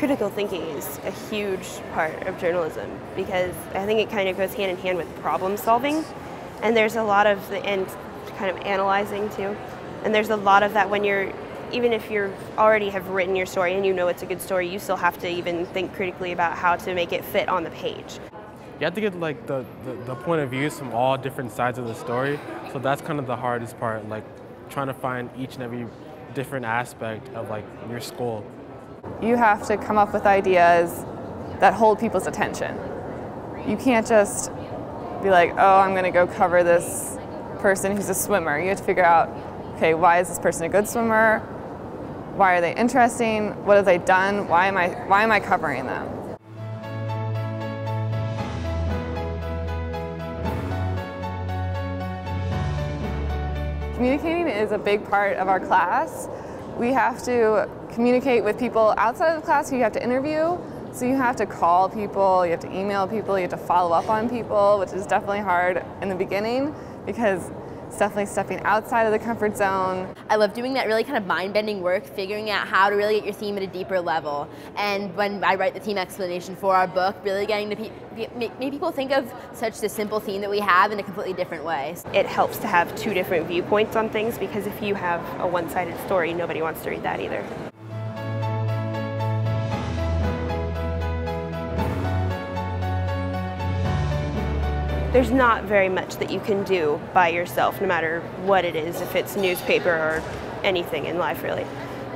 critical thinking is a huge part of journalism because I think it kind of goes hand in hand with problem solving, and there's a lot of and kind of analyzing too, and there's a lot of that when you're, even if you already have written your story and you know it's a good story, you still have to even think critically about how to make it fit on the page. You have to get like the point of views from all different sides of the story, so that's kind of the hardest part, like trying to find each and every different aspect of like your school. You have to come up with ideas that hold people's attention. You can't just be like, oh, I'm going to go cover this person who's a swimmer. You have to figure out, okay, why is this person a good swimmer? Why are they interesting? What have they done? Why am I covering them? Communicating is a big part of our class. We have to communicate with people outside of the class who you have to interview. So you have to call people, you have to email people, you have to follow up on people, which is definitely hard in the beginning because it's definitely stepping outside of the comfort zone. I love doing that really kind of mind-bending work, figuring out how to really get your theme at a deeper level. And when I write the theme explanation for our book, really getting to make people think of such the simple theme that we have in a completely different way. It helps to have two different viewpoints on things because if you have a one-sided story, nobody wants to read that either. There's not very much that you can do by yourself, no matter what it is, if it's newspaper or anything in life really.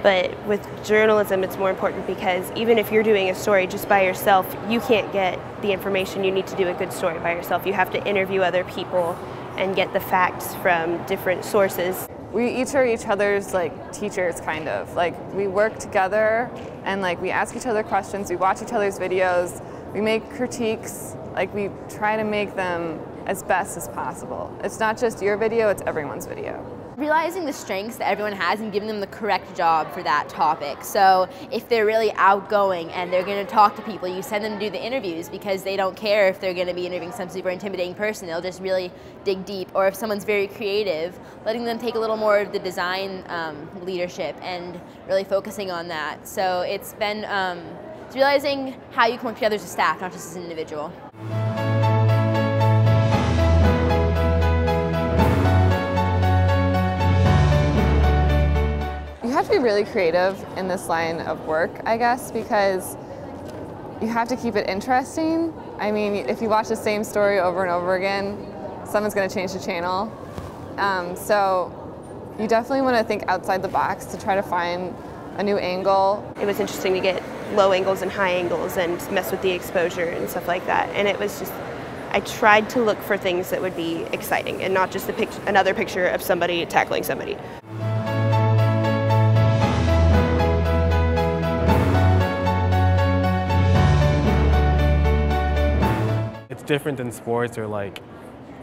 But with journalism, it's more important because even if you're doing a story just by yourself, you can't get the information you need to do a good story by yourself. You have to interview other people and get the facts from different sources. We each are each other's like teachers, kind of. Like we work together and like we ask each other questions, we watch each other's videos, we make critiques. Like we try to make them as best as possible. It's not just your video, it's everyone's video. Realizing the strengths that everyone has and giving them the correct job for that topic. So if they're really outgoing and they're going to talk to people, you send them to do the interviews because they don't care if they're going to be interviewing some super intimidating person. They'll just really dig deep. Or if someone's very creative, letting them take a little more of the design leadership and really focusing on that. So it's been it's realizing how you can work together as a staff, not just as an individual. You have to be really creative in this line of work, I guess, because you have to keep it interesting. I mean, if you watch the same story over and over again, someone's going to change the channel. So you definitely want to think outside the box to try to find a new angle. It was interesting to get low angles and high angles and mess with the exposure and stuff like that. And it was just, I tried to look for things that would be exciting and not just another picture of somebody tackling somebody. It's different than sports or like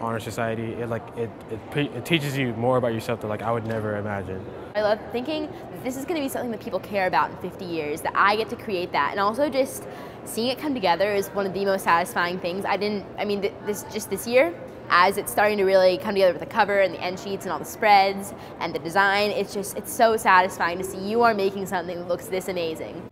honor society. It teaches you more about yourself that like I would never imagine. I love thinking that this is going to be something that people care about in 50 years, that I get to create that, and also just seeing it come together is one of the most satisfying things. This year, as it's starting to really come together with the cover and the end sheets and all the spreads and the design, it's so satisfying to see you are making something that looks this amazing.